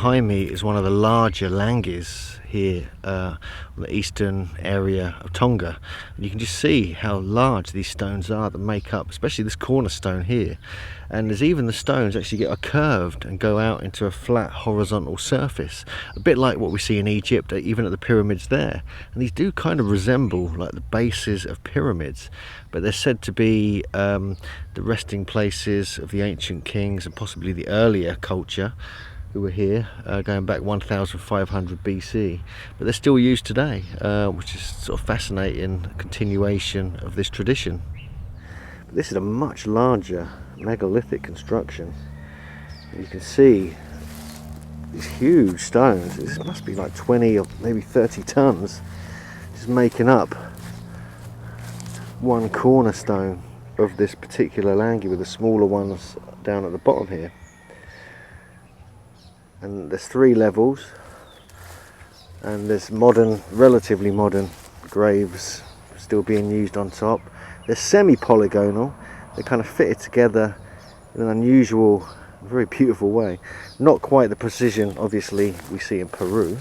behind me is one of the larger Langis here on the eastern area of Tonga, and you can just see how large these stones are that make up, especially this cornerstone here. And there's even the stones actually get curved and go out into a flat horizontal surface, a bit like what we see in Egypt, even at the pyramids there. And these do kind of resemble like the bases of pyramids, but they're said to be the resting places of the ancient kings and possibly the earlier culture who were here going back 1500 BC, but they're still used today, which is sort of fascinating continuation of this tradition. But this is a much larger megalithic construction. You can see these huge stones. This must be like 20 or maybe 30 tons, just making up one cornerstone of this particular Langi, with the smaller ones down at the bottom here. And there's 3 levels, and there's modern, relatively modern graves still being used on top. They're semi-polygonal. They're kind of fitted together in an unusual, very beautiful way. Not quite the precision, obviously, we see in Peru.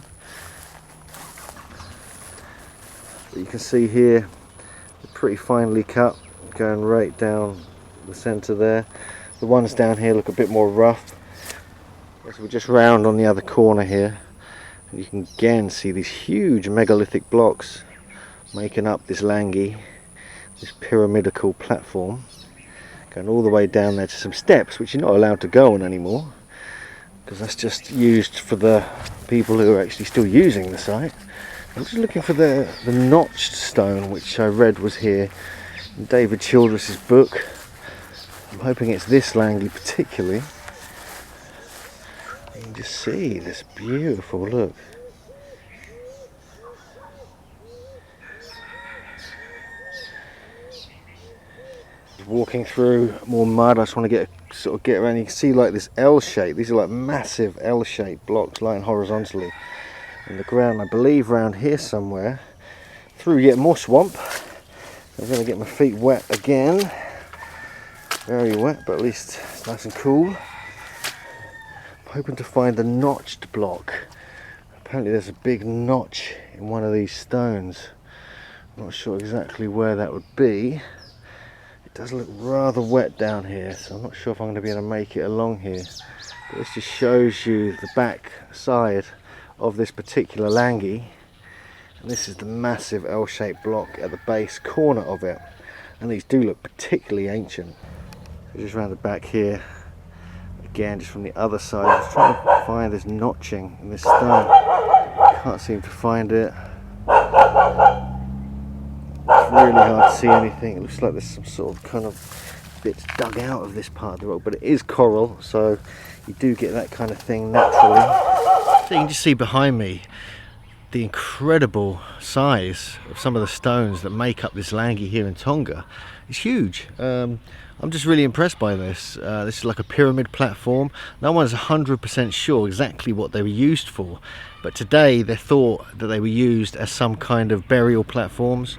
But you can see here, they're pretty finely cut, going right down the centre there. The ones down here look a bit more rough. So we're just round on the other corner here, and you can again see these huge megalithic blocks making up this Langi, this pyramidical platform, going all the way down there to some steps which you're not allowed to go on anymore, because that's just used for the people who are actually still using the site. I'm just looking for the notched stone, which I read was here in David Childress's book. I'm hoping it's this Langi particularly. You can just see this beautiful look. Walking through more mud, I just want to get around. You can see like this L shape. These are like massive L-shaped blocks lying horizontally in the ground. I believe around here somewhere, through yet more swamp. I'm going to get my feet wet again. Very wet, but at least it's nice and cool. Hoping to find the notched block. Apparently there's a big notch in one of these stones. I'm not sure exactly where that would be. It does look rather wet down here, so I'm not sure if I'm going to be able to make it along here. But this just shows you the back side of this particular Langi. And this is the massive L-shaped block at the base corner of it. And these do look particularly ancient. So just around the back here. Again, just from the other side, I was trying to find this notching in this stone. Can't seem to find it. It's really hard to see anything. It looks like there's some sort of kind of bits dug out of this part of the rock, but it is coral, so you do get that kind of thing naturally. So you can just see behind me the incredible size of some of the stones that make up this Langi here in Tonga. It's huge. I'm just really impressed by this. This is like a pyramid platform. No one's 100% sure exactly what they were used for, but today they thought that they were used as some kind of burial platforms,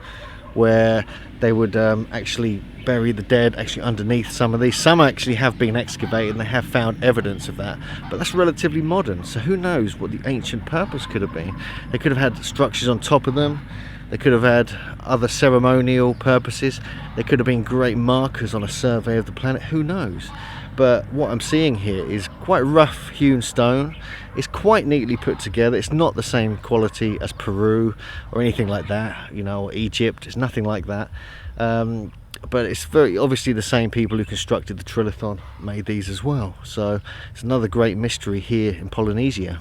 where they would actually bury the dead actually underneath some of these. Some actually have been excavated and they have found evidence of that, but that's relatively modern, so who knows what the ancient purpose could have been. They could have had structures on top of them. They could have had other ceremonial purposes. They could have been great markers on a survey of the planet. Who knows? But what I'm seeing here is quite rough hewn stone. It's quite neatly put together. It's not the same quality as Peru or anything like that, you know, or Egypt. It's nothing like that. But it's very obviously the same people who constructed the Trilithon made these as well. So it's another great mystery here in Polynesia.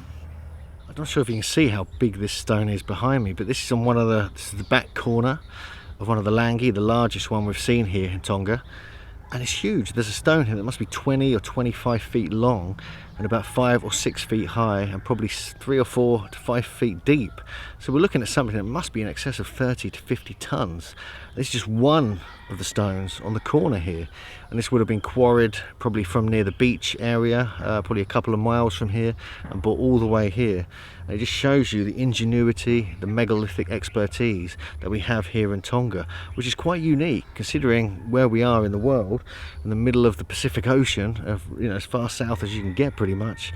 I'm not sure if you can see how big this stone is behind me, but this is on this is the back corner of one of the Langi, the largest one we've seen here in Tonga. And it's huge. There's a stone here that must be 20 or 25 feet long and about 5 or 6 feet high and probably 3 or 4 to 5 feet deep. So we're looking at something that must be in excess of 30 to 50 tons. This is just one of the stones on the corner here, and this would have been quarried probably from near the beach area, probably a couple of miles from here, and brought all the way here. And it just shows you the ingenuity, the megalithic expertise that we have here in Tonga, which is quite unique considering where we are in the world, in the middle of the Pacific Ocean, you know, as far south as you can get pretty much.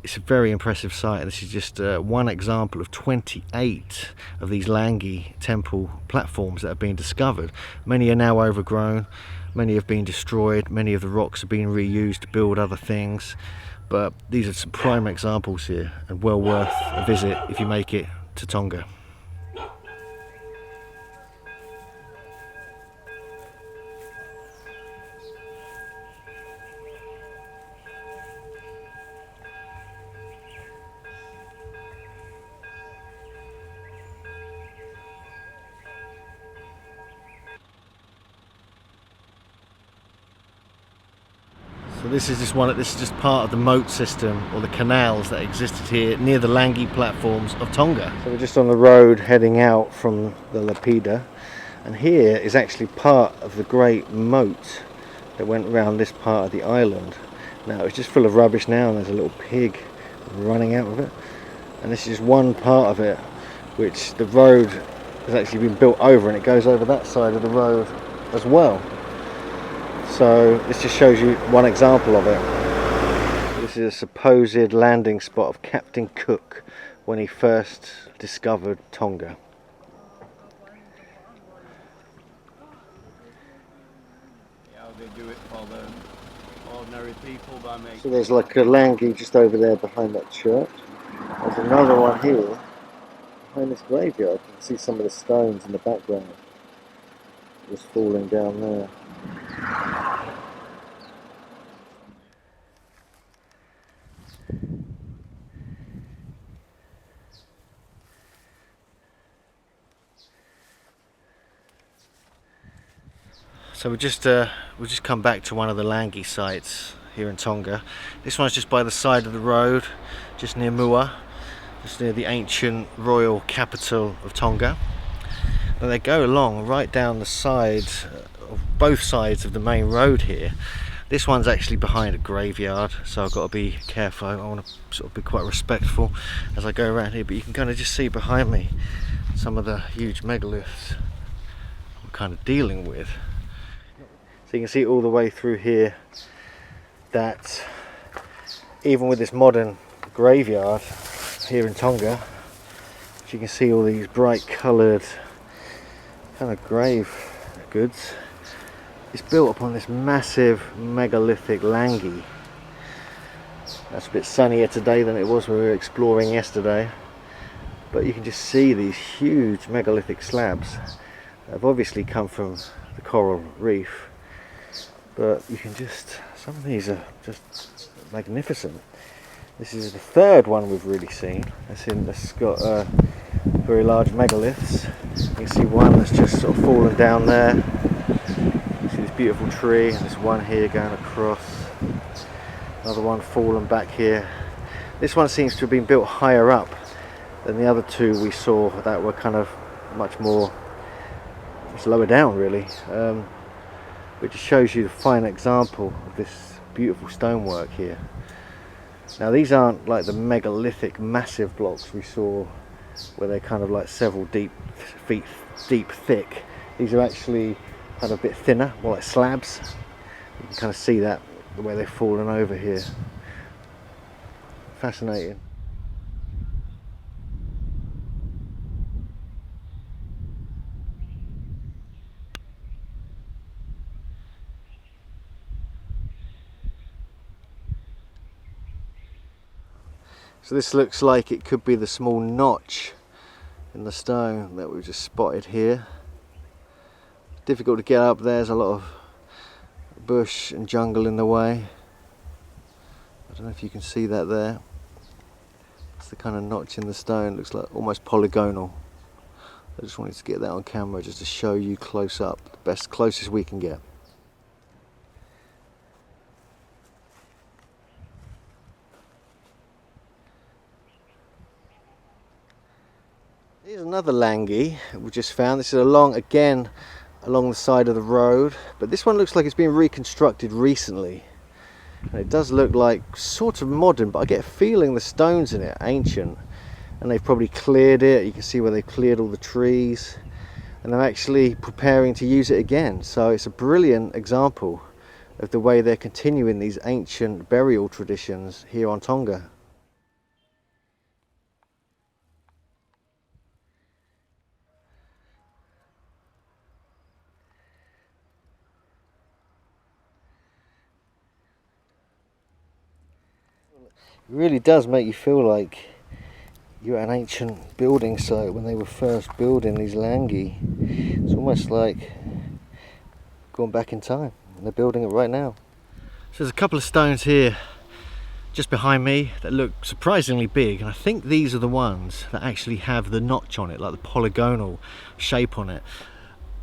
it's a very impressive site. This is just one example of 28 of these Langi temple platforms that have been discovered. Many are now overgrown, many have been destroyed, many of the rocks have been reused to build other things, but these are some prime examples here and well worth a visit if you make it to Tonga. So this is just part of the moat system, or the canals that existed here near the Langi platforms of Tonga. So we're just on the road heading out from the Lapida, and here is actually part of the great moat that went around this part of the island. Now it's just full of rubbish now, and there's a little pig running out of it, and this is just one part of it which the road has actually been built over, and it goes over that side of the road as well. So this just shows you one example of it. This is a supposed landing spot of Captain Cook when he first discovered Tonga. Yeah, they do it for the ordinary people by making... So there's like a Langi just over there behind that church. There's another one here behind this graveyard. You can see some of the stones in the background just falling down there. So we've just come back to one of the Langi sites here in Tonga. This one's just by the side of the road, just near Mua, just near the ancient royal capital of Tonga. And they go along right down the side of both sides of the main road here. This one's actually behind a graveyard, so I've got to be careful. I want to sort of be quite respectful as I go around here, but you can kind of just see behind me some of the huge megaliths we're kind of dealing with. So you can see all the way through here that even with this modern graveyard here in Tonga, you can see all these bright coloured kind of grave goods. It's built upon this massive megalithic Langi. That's a bit sunnier today than it was when we were exploring yesterday, but you can just see these huge megalithic slabs. They've obviously come from the coral reef, but you can just, some of these are just magnificent. This is the third one we've really seen. That's got very large megaliths. You can see one that's just sort of fallen down there. You see this beautiful tree, and this one here going across. Another one fallen back here. This one seems to have been built higher up than the other two we saw that were kind of much more, just lower down really. Which just shows you the fine example of this beautiful stonework here. Now these aren't like the megalithic massive blocks we saw where they're kind of like several feet deep thick. These are actually kind of a bit thinner, more like slabs. You can kind of see that the way they've fallen over here. Fascinating. So this looks like it could be the small notch in the stone that we've just spotted here. Difficult to get up there, there's a lot of bush and jungle in the way. I don't know if you can see that there. It's the kind of notch in the stone, looks like almost polygonal. I just wanted to get that on camera just to show you close up, the closest we can get. Here's another Langi we just found. This is along the side of the road, but this one looks like it's been reconstructed recently. And it does look like sort of modern, but I get a feeling the stones in it are ancient, and they've probably cleared it. You can see where they've cleared all the trees, and they're actually preparing to use it again. So it's a brilliant example of the way they're continuing these ancient burial traditions here on Tonga. really does make you feel like you're at an ancient building site when they were first building these Langi. It's almost like going back in time, and they're building it right now. So there's a couple of stones here just behind me that look surprisingly big, and I think these are the ones that actually have the notch on it, like the polygonal shape on it.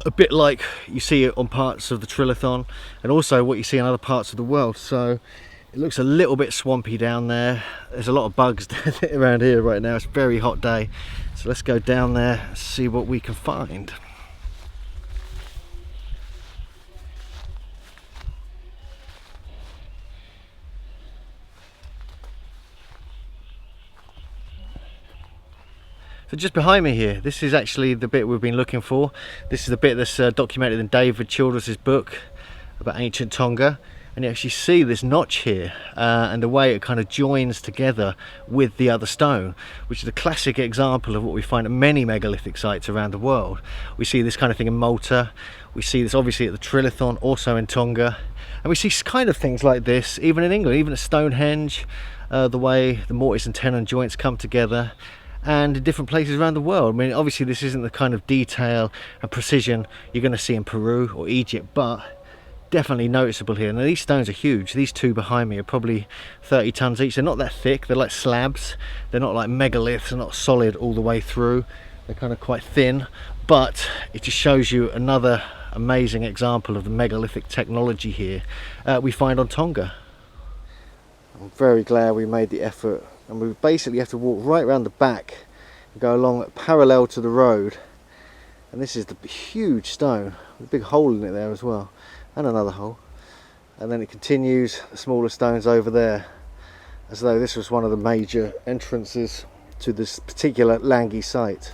A bit like you see it on parts of the Trilithon, and also what you see in other parts of the world. So it looks a little bit swampy down there. There's a lot of bugs around here right now. It's a very hot day. So let's go down there and see what we can find. So just behind me here, this is actually the bit we've been looking for. This is the bit that's documented in David Childress's book about ancient Tonga. And you actually see this notch here and the way it kind of joins together with the other stone, which is a classic example of what we find at many megalithic sites around the world. We see this kind of thing in Malta, we see this obviously at the Trilithon, also in Tonga, and we see kind of things like this even in England, even at Stonehenge, the way the mortise and tenon joints come together, and in different places around the world. I mean, obviously this isn't the kind of detail and precision you're going to see in Peru or Egypt, but definitely noticeable here. Now these stones are huge. These two behind me are probably 30 tons each. They're not that thick, they're like slabs. They're not like megaliths, they're not solid all the way through. They're kind of quite thin, but it just shows you another amazing example of the megalithic technology here we find on Tonga. I'm very glad we made the effort, and we basically have to walk right around the back and go along parallel to the road. And this is the huge stone with a big hole in it there as well, and another hole, and then it continues the smaller stones over there, as though this was one of the major entrances to this particular Langi site.